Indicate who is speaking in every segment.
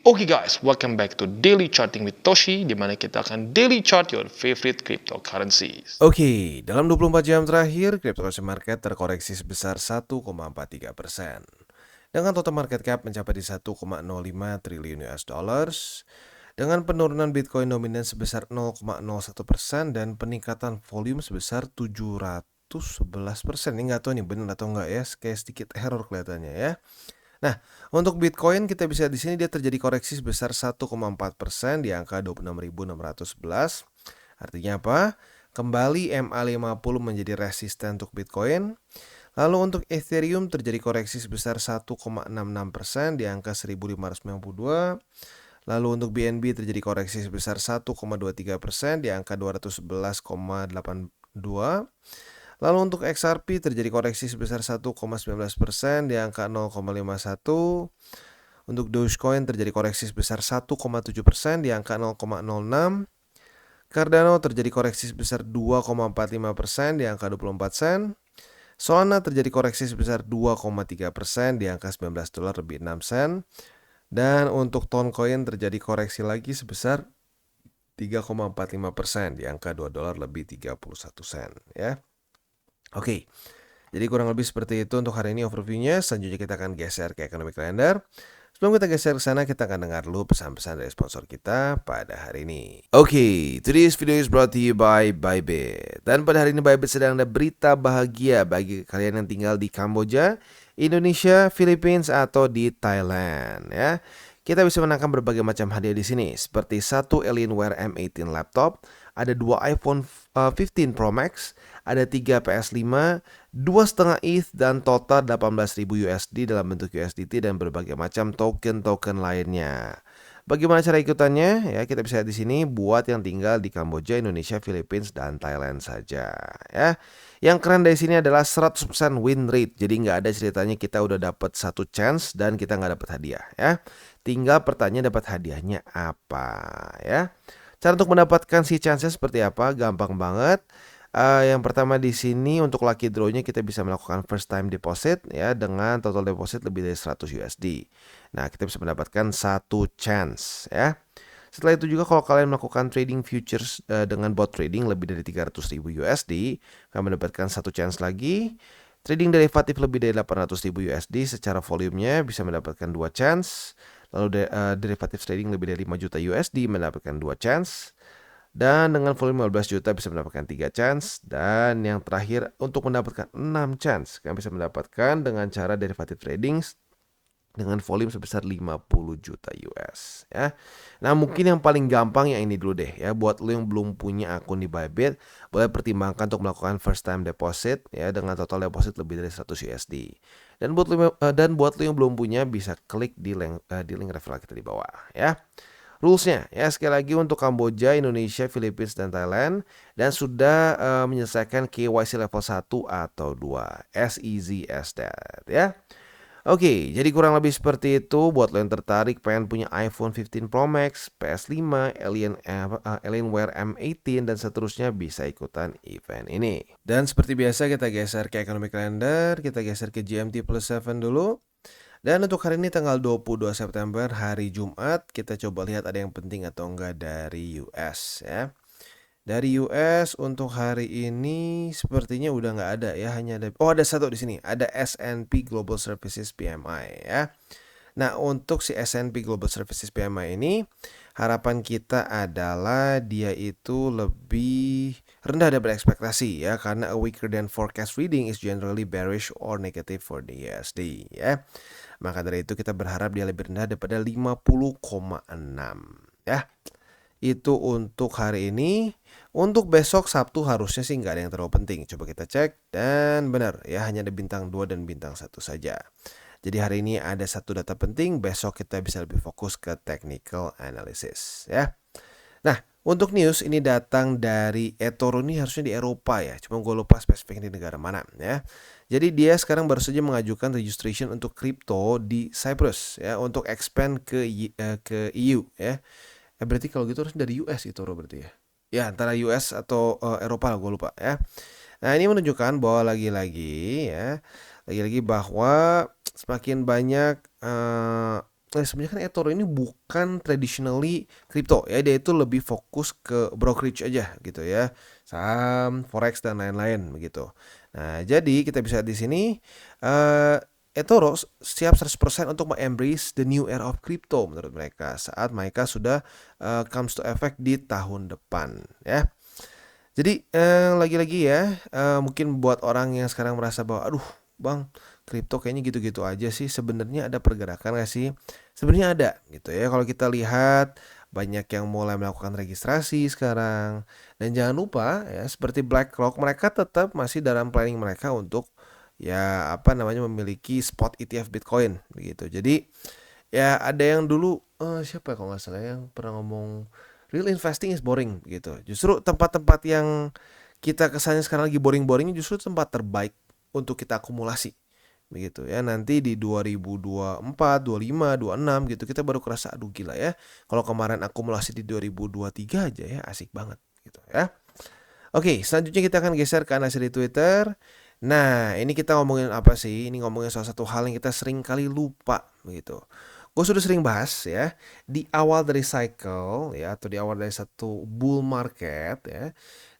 Speaker 1: Oke guys, welcome back to Daily Charting with Toshi, di mana kita akan daily chart your favorite cryptocurrencies.
Speaker 2: Oke, dalam 24 jam terakhir, cryptocurrency market terkoreksi sebesar 1,43%. Dengan total market cap mencapai di 1,05 triliun US dollars, dengan penurunan Bitcoin dominan sebesar 0,01% dan peningkatan volume sebesar 711%. Ini nggak tahu nih benar atau enggak ya, kayak sedikit error kelihatannya ya. Nah, untuk Bitcoin kita bisa di sini dia terjadi koreksi sebesar 1,4% di angka 26.611. Artinya apa? Kembali MA50 menjadi resisten untuk Bitcoin. Lalu untuk Ethereum terjadi koreksi sebesar 1,66% di angka 1592. Lalu untuk BNB terjadi koreksi sebesar 1,23% di angka 211,82. Lalu untuk XRP terjadi koreksi sebesar 1,19% di angka 0,51. Untuk Dogecoin terjadi koreksi sebesar 1,7% di angka 0,06. Cardano terjadi koreksi sebesar 2,45% di angka 24 sen. Solana terjadi koreksi sebesar 2,3% di angka $19 lebih 6 sen. Dan untuk Toncoin terjadi koreksi lagi sebesar 3,45% di angka $2 lebih 31 sen ya. Oke, jadi kurang lebih seperti itu untuk hari ini overviewnya. Selanjutnya kita akan geser ke Economic Calendar. Sebelum kita geser ke sana, kita akan dengar dulu pesan-pesan dari sponsor kita pada hari ini. Oke, today's video is brought to you by Bybit. Dan pada hari ini Bybit sedang ada berita bahagia bagi kalian yang tinggal di Kamboja, Indonesia, Philippines, atau di Thailand ya. Kita bisa menangkan berbagai macam hadiah di sini, seperti satu Alienware M18 laptop, ada 2 iPhone 15 Pro Max, ada 3 PS5, 2,5 ETH dan total 18.000 USD dalam bentuk USDT dan berbagai macam token-token lainnya. Bagaimana cara ikutannya? Ya, kita bisa lihat di sini buat yang tinggal di Kamboja, Indonesia, Philippines, dan Thailand saja ya. Yang keren dari sini adalah 100% win rate. Jadi nggak ada ceritanya kita udah dapat satu chance dan kita nggak dapat hadiah ya. Tinggal pertanyaan dapat hadiahnya apa ya. Cara untuk mendapatkan si chance seperti apa? Gampang banget. Yang pertama di sini untuk lucky draw-nya kita bisa melakukan first time deposit ya dengan total deposit lebih dari 100 USD. Nah, kita bisa mendapatkan satu chance ya. Setelah itu juga kalau kalian melakukan trading futures dengan bot trading lebih dari 300.000 USD, kalian mendapatkan satu chance lagi. Trading derivatif lebih dari 800.000 USD secara volumenya bisa mendapatkan dua chance. Lalu derivatif trading lebih dari 5 juta USD mendapatkan dua chance. Dan dengan volume 15 juta bisa mendapatkan 3 chance. Dan yang terakhir untuk mendapatkan 6 chance, kalian bisa mendapatkan dengan cara derivative trading dengan volume sebesar 50 juta US ya. Nah, mungkin yang paling gampang yang ini dulu deh ya. Buat lo yang belum punya akun di Bybit, boleh pertimbangkan untuk melakukan first time deposit ya dengan total deposit lebih dari 100 USD. Dan buat lo yang belum punya bisa klik di link referral kita di bawah ya. Rulesnya ya sekali lagi untuk Kamboja, Indonesia, Philippines, dan Thailand dan sudah menyelesaikan KYC level 1 atau 2 as easy as that ya. Oke, jadi kurang lebih seperti itu. Buat lo yang tertarik pengen punya iPhone 15 Pro Max, PS5, Alienware M18 dan seterusnya bisa ikutan event ini. Dan seperti biasa kita geser ke Economic Calendar, kita geser ke GMT plus 7 dulu. Dan untuk hari ini tanggal 22 September hari Jumat, kita coba lihat ada yang penting atau enggak dari US ya. Dari US untuk hari ini sepertinya udah nggak ada ya, hanya ada satu di sini, ada S&P Global Services PMI ya. Nah, untuk si S&P Global Services PMI ini harapan kita adalah dia itu lebih rendah daripada ekspektasi ya, karena a weaker than forecast reading is generally bearish or negative for the USD ya. Maka dari itu kita berharap dia lebih rendah daripada 50,6 ya. Itu untuk hari ini. Untuk besok Sabtu harusnya sih nggak ada yang terlalu penting. Coba kita cek dan benar ya, hanya ada bintang 2 dan bintang 1 saja. Jadi hari ini ada satu data penting, besok kita bisa lebih fokus ke technical analysis ya. Nah, untuk news ini datang dari eToro, ini harusnya di Eropa ya. Cuma gue lupa spesifik di negara mana ya. Jadi dia sekarang baru saja mengajukan registration untuk kripto di Cyprus ya, untuk expand ke EU ya. Berarti kalau gitu harus dari US eToro berarti ya. Ya, antara US atau Eropa lah, gue lupa ya. Nah, ini menunjukkan bahwa lagi-lagi bahwa semakin banyak sebenarnya kan eToro ini bukan traditionally crypto ya, dia itu lebih fokus ke brokerage aja gitu ya, saham, forex dan lain-lain begitu. Nah, jadi kita bisa di sini eh eToro siap 100% untuk embrace the new era of crypto menurut mereka saat mereka sudah comes to effect di tahun depan ya. Jadi lagi-lagi ya, mungkin buat orang yang sekarang merasa bahwa, aduh bang, kripto kayaknya gitu-gitu aja sih. Sebenarnya ada pergerakan nggak sih? Sebenarnya ada gitu ya. Kalau kita lihat banyak yang mulai melakukan registrasi sekarang. Dan jangan lupa ya, seperti BlackRock, mereka tetap masih dalam planning mereka untuk ya apa namanya memiliki spot ETF Bitcoin begitu. Jadi ya ada yang dulu siapa ya kalau nggak salah yang pernah ngomong real investing is boring gitu. Justru tempat-tempat yang kita kesannya sekarang lagi boring-boring justru tempat terbaik untuk kita akumulasi begitu ya. Nanti di 2024, 25, 26 gitu kita baru kerasa aduh gila ya. Kalau kemarin akumulasi di 2023 aja ya asik banget gitu ya. Oke, selanjutnya kita akan geser ke analisis di Twitter. Nah, ini kita ngomongin apa sih? Ini ngomongin salah satu hal yang kita sering kali lupa begitu. Gue sudah sering bahas ya, di awal dari cycle ya, atau di awal dari satu bull market ya.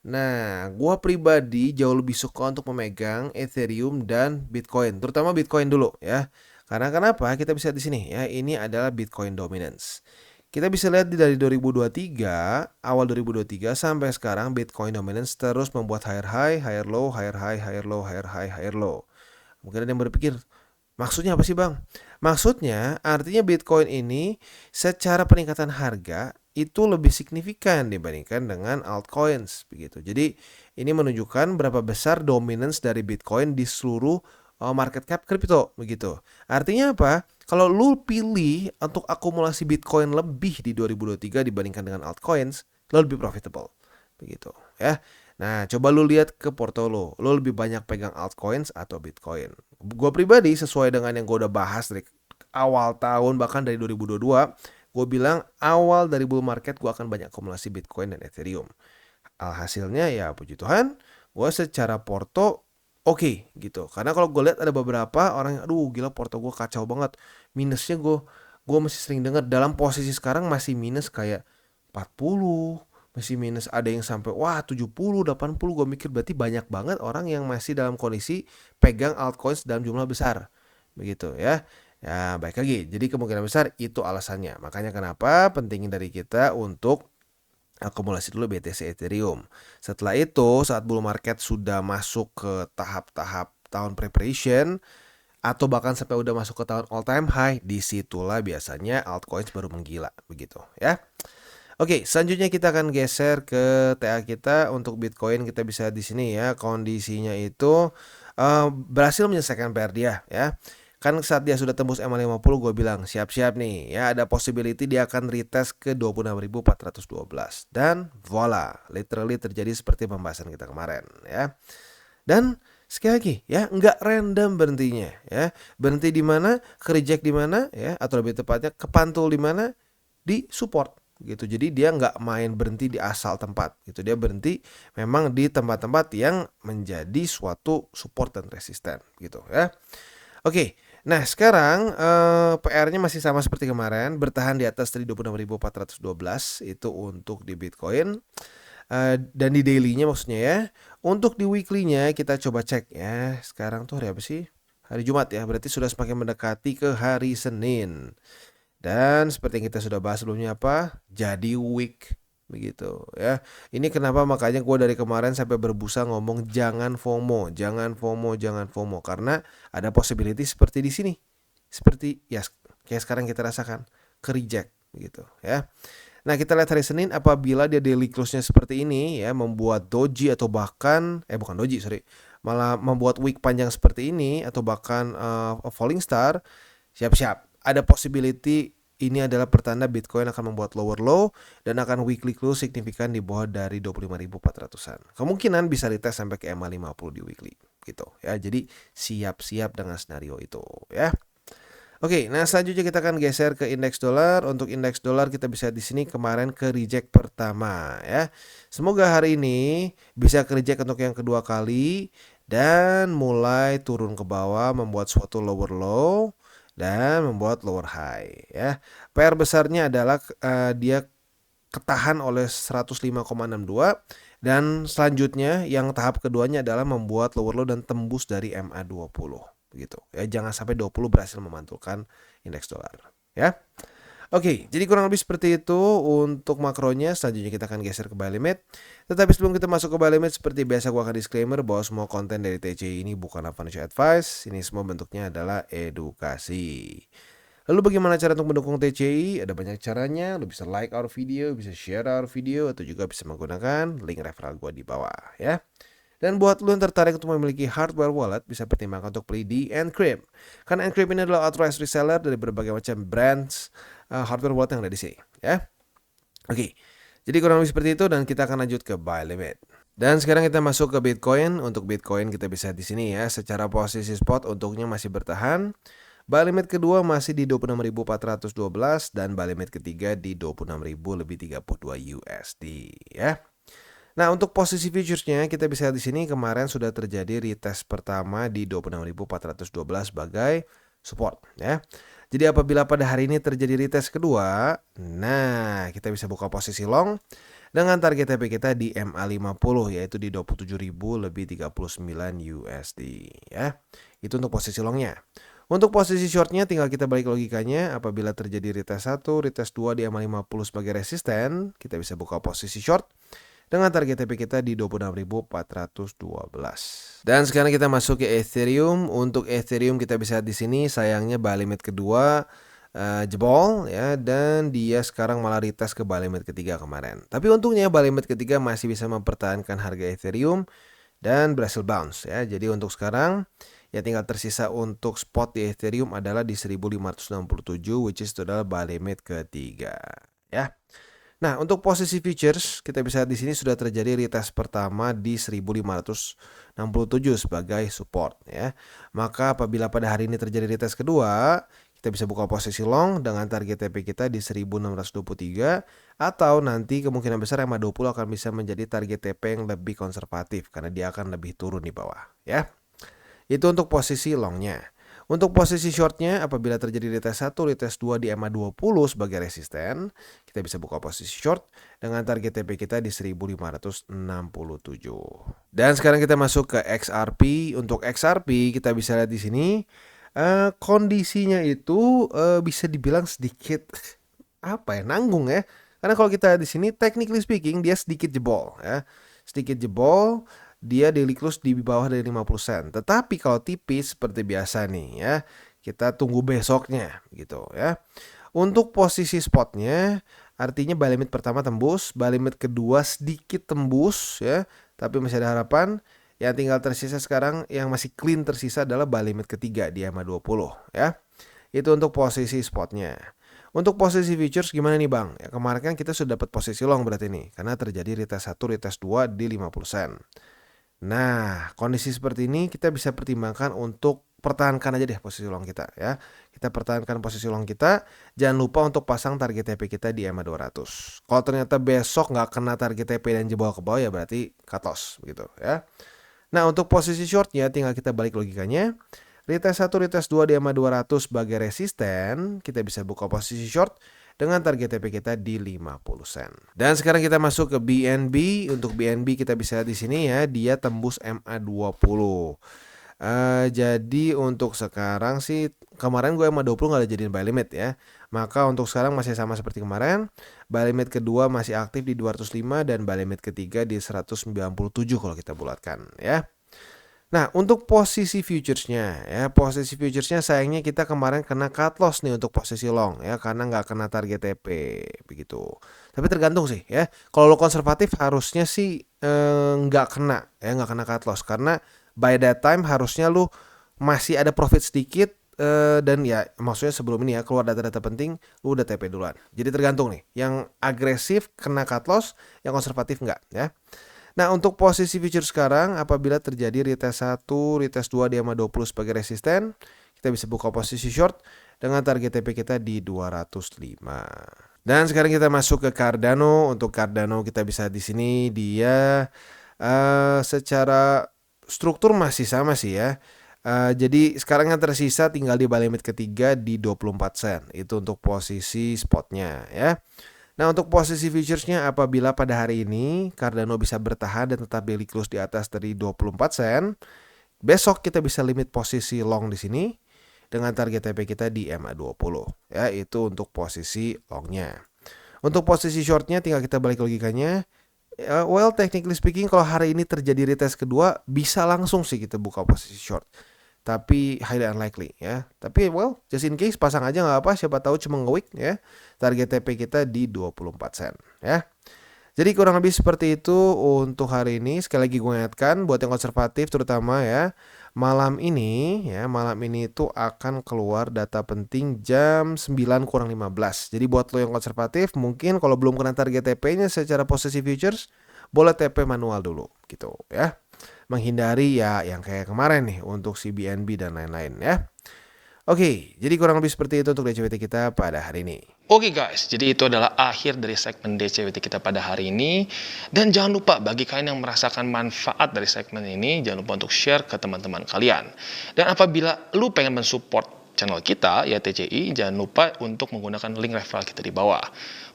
Speaker 2: Nah, gue pribadi jauh lebih suka untuk memegang Ethereum dan Bitcoin, terutama Bitcoin dulu ya. Karena kenapa? Kita bisa di sini ya, ini adalah Bitcoin dominance. Kita bisa lihat dari 2023, awal 2023 sampai sekarang Bitcoin dominance terus membuat higher high, higher low, higher high, higher low, higher high, higher low. Mungkin ada yang berpikir, maksudnya apa sih bang? Maksudnya artinya Bitcoin ini secara peningkatan harga itu lebih signifikan dibandingkan dengan altcoins begitu. Jadi ini menunjukkan berapa besar dominance dari Bitcoin di seluruh market cap kripto begitu. Artinya apa? Kalau lu pilih untuk akumulasi Bitcoin lebih di 2023 dibandingkan dengan altcoins, lo lebih profitable begitu ya. Nah, coba lu lihat ke portfolio, lu lebih banyak pegang altcoins atau Bitcoin. Gue pribadi sesuai dengan yang gue udah bahas dari awal tahun bahkan dari 2022, gue bilang awal dari bull market gue akan banyak akumulasi Bitcoin dan Ethereum. Alhasilnya ya puji Tuhan, gue secara porto oke gitu. Karena kalau gue lihat ada beberapa orang yang aduh gila porto gue kacau banget. Minusnya gue masih sering dengar dalam posisi sekarang masih minus kayak 40, masih minus ada yang sampai wah 70, 80. Gue mikir berarti banyak banget orang yang masih dalam kondisi pegang altcoins dalam jumlah besar. Begitu ya. Ya, baik lagi. Jadi kemungkinan besar itu alasannya. Makanya kenapa penting dari kita untuk akumulasi dulu BTC Ethereum. Setelah itu, saat bull market sudah masuk ke tahap-tahap tahun preparation atau bahkan sampai udah masuk ke tahun all time high, disitulah biasanya altcoins baru menggila begitu ya. Oke, selanjutnya kita akan geser ke TA kita untuk Bitcoin. Kita bisa di sini ya, kondisinya itu berhasil menyelesaikan PR dia ya. Kan saat dia sudah tembus MA50 gue bilang siap-siap nih ya, ada possibility dia akan retest ke 26.412 dan voila, literally terjadi seperti pembahasan kita kemarin ya. Dan sekali lagi ya, nggak random berhentinya ya. Berhenti di mana, ke reject di mana ya, atau lebih tepatnya kepantul di mana, di support gitu. Jadi dia nggak main berhenti di asal tempat gitu. Dia berhenti memang di tempat-tempat yang menjadi suatu support dan resisten gitu ya. Oke, nah sekarang PR-nya masih sama seperti kemarin, bertahan di atas dari 26.412 itu untuk di Bitcoin. Dan di daily-nya maksudnya ya. Untuk di weekly-nya kita coba cek ya. Sekarang tuh hari apa sih? Hari Jumat ya, berarti sudah semakin mendekati ke hari Senin. Dan seperti yang kita sudah bahas sebelumnya apa? Jadi week begitu ya. Ini kenapa makanya gue dari kemarin sampai berbusa ngomong jangan FOMO, jangan FOMO, jangan FOMO, karena ada possibility seperti di sini. Seperti ya kayak sekarang kita rasakan ke reject gitu ya. Nah, kita lihat hari Senin apabila dia daily close-nya seperti ini ya, membuat doji atau bahkan bukan doji, sorry. Malah membuat wick panjang seperti ini atau bahkan falling star, siap-siap. Ada possibility ini adalah pertanda Bitcoin akan membuat lower low dan akan weekly close signifikan di bawah dari 25.400-an. Kemungkinan bisa retest sampai ke MA50 di weekly gitu ya. Jadi siap-siap dengan scenario itu ya. Oke, nah selanjutnya kita akan geser ke indeks dolar. Untuk indeks dolar kita bisa di sini kemarin ke reject pertama ya. Semoga hari ini bisa ke reject untuk yang kedua kali dan mulai turun ke bawah membuat suatu lower low dan membuat lower high ya. PR besarnya adalah dia ketahan oleh 105,62 dan selanjutnya yang tahap keduanya adalah membuat lower low dan tembus dari MA20 begitu. Ya, jangan sampai 20 berhasil memantulkan indeks dolar ya. Oke, jadi kurang lebih seperti itu untuk makronya. Selanjutnya kita akan geser ke buy limit. Tetapi sebelum kita masuk ke buy limit, seperti biasa gua akan disclaimer bahwa semua konten dari TCI ini bukanlah financial advice. Ini semua bentuknya adalah edukasi. Lalu bagaimana cara untuk mendukung TCI? Ada banyak caranya. Lu bisa like our video, bisa share our video, atau juga bisa menggunakan link referral gua di bawah ya. Dan buat lu yang tertarik untuk memiliki hardware wallet, bisa pertimbangkan untuk beli di Encrypt. Karena Encrypt ini adalah authorized reseller dari berbagai macam brands hardware wallet yang ada di sini ya. Oke, jadi kurang lebih seperti itu dan kita akan lanjut ke buy limit. Dan sekarang kita masuk ke Bitcoin. Untuk Bitcoin kita bisa di sini ya. Secara posisi spot untuknya masih bertahan. Buy limit kedua masih di 26.412 dan buy limit ketiga di 26.032 USD ya. Nah, untuk posisi futuresnya kita bisa lihat di sini kemarin sudah terjadi retest pertama di 26.412 sebagai support ya. Jadi apabila pada hari ini terjadi retest kedua, nah kita bisa buka posisi long dengan target TP kita di MA50 yaitu di 27.039 USD ya. Itu untuk posisi longnya. Untuk posisi shortnya tinggal kita balik logikanya, apabila terjadi retest 1, retest 2 di MA50 sebagai resisten, kita bisa buka posisi short dengan target TP kita di 26.412. Dan sekarang kita masuk ke Ethereum. Untuk Ethereum kita bisa lihat di sini sayangnya buy limit kedua jebol ya, dan dia sekarang malah retest ke buy limit ketiga kemarin. Tapi untungnya buy limit ketiga masih bisa mempertahankan harga Ethereum dan berhasil bounce ya. Jadi untuk sekarang ya tinggal tersisa untuk spot di Ethereum adalah di 1567 which is itu adalah buy limit ketiga ya. Nah, untuk posisi futures kita bisa lihat di sini sudah terjadi retest pertama di 1567 sebagai support ya. Maka apabila pada hari ini terjadi retest kedua, kita bisa buka posisi long dengan target TP kita di 1623 atau nanti kemungkinan besar MA20 akan bisa menjadi target TP yang lebih konservatif karena dia akan lebih turun di bawah ya. Itu untuk posisi longnya. Untuk posisi shortnya, apabila terjadi retest 1, retest 2 di MA20 sebagai resisten, kita bisa buka posisi short dengan target TP kita di 1567. Dan sekarang kita masuk ke XRP. Untuk XRP kita bisa lihat di sini kondisinya itu bisa dibilang sedikit nanggung ya. Karena kalau kita di sini technically speaking dia sedikit jebol ya. Sedikit jebol. Dia daily close di bawah dari 50 sen. Tetapi kalau tipis seperti biasa nih ya, kita tunggu besoknya gitu ya. Untuk posisi spotnya, artinya buy limit pertama tembus, buy limit kedua sedikit tembus ya, tapi masih ada harapan. Yang tinggal tersisa sekarang yang masih clean tersisa adalah buy limit ketiga di MA20 ya. Itu untuk posisi spotnya. Untuk posisi futures gimana nih Bang? Ya, kemarin kan kita sudah dapat posisi long berarti nih, karena terjadi retest 1, retest 2 di 50 sen. Nah, kondisi seperti ini kita bisa pertimbangkan untuk pertahankan aja deh posisi long kita ya. Kita pertahankan posisi long kita. Jangan lupa untuk pasang target TP kita di MA200. Kalau ternyata besok nggak kena target TP dan jebol ke bawah ya berarti cut loss gitu ya. Nah, untuk posisi shortnya tinggal kita balik logikanya. Retest 1, retest 2 di MA200 sebagai resisten. Kita bisa buka posisi short dengan target TP kita di 50 sen. Dan sekarang kita masuk ke BNB. Untuk BNB kita bisa lihat di sini ya, dia tembus MA20. Jadi untuk sekarang sih kemarin gue MA20 nggak ada jadiin buy limit ya. Maka untuk sekarang masih sama seperti kemarin. Buy limit kedua masih aktif di 205 dan buy limit ketiga di 197 kalau kita bulatkan ya. Nah, untuk posisi futuresnya ya, posisi futuresnya sayangnya kita kemarin kena cut loss nih untuk posisi long ya, karena nggak kena target TP begitu. Tapi tergantung sih ya. Kalau lo konservatif harusnya sih nggak kena cut loss karena by that time harusnya lo masih ada profit sedikit dan ya maksudnya sebelum ini ya keluar data-data penting lo udah TP duluan. Jadi tergantung nih, yang agresif kena cut loss, yang konservatif nggak ya. Nah, untuk posisi future sekarang, apabila terjadi retest 1, retest 2 di MA20 sebagai resisten, kita bisa buka posisi short dengan target TP kita di 205. Dan sekarang kita masuk ke Cardano. Untuk Cardano kita bisa di sini dia secara struktur masih sama sih ya. Jadi sekarang yang tersisa tinggal di buy limit ketiga di 24 sen. Itu untuk posisi spotnya ya. Nah, untuk posisi futuresnya apabila pada hari ini Cardano bisa bertahan dan tetap daily close di atas dari 24 sen, besok kita bisa limit posisi long di sini dengan target TP kita di MA20 ya, itu untuk posisi longnya. Untuk posisi shortnya tinggal kita balik logikanya. Well, technically speaking kalau hari ini terjadi retest kedua bisa langsung sih kita buka posisi short. Tapi highly unlikely ya. Tapi well, just in case pasang aja nggak apa, siapa tahu cuma nge-wick ya. Target TP kita di 24 sen ya. Jadi kurang lebih seperti itu untuk hari ini. Sekali lagi gue ingatkan buat yang konservatif terutama ya, malam ini itu akan keluar data penting jam 9:15. Jadi buat lo yang konservatif mungkin kalau belum kena target TP-nya secara posisi futures, boleh TP manual dulu gitu ya. Menghindari ya yang kayak kemarin nih untuk CBNB dan lain-lain ya. Oke, jadi kurang lebih seperti itu untuk DCWT kita pada hari ini.
Speaker 1: Oke guys, jadi itu adalah akhir dari segmen DCWT kita pada hari ini. Dan jangan lupa bagi kalian yang merasakan manfaat dari segmen ini, jangan lupa untuk share ke teman-teman kalian. Dan apabila lu pengen mensupport channel kita, ya TCI, jangan lupa untuk menggunakan link referral kita di bawah.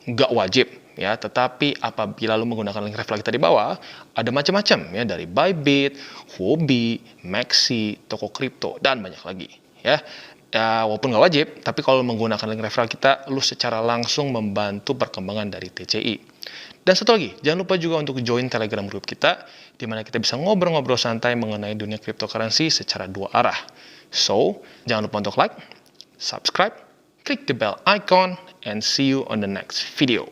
Speaker 1: Nggak wajib ya, tetapi apabila lu menggunakan link referral kita di bawah, ada macam-macam ya, dari Bybit, Huobi, Maxi, toko kripto, dan banyak lagi ya. Ya, walaupun nggak wajib, tapi kalau menggunakan link referral kita, lu secara langsung membantu perkembangan dari TCI. Dan satu lagi, jangan lupa juga untuk join Telegram group kita, di mana kita bisa ngobrol-ngobrol santai mengenai dunia cryptocurrency secara dua arah. So, jangan lupa untuk like, subscribe, klik the bell icon, and see you on the next video.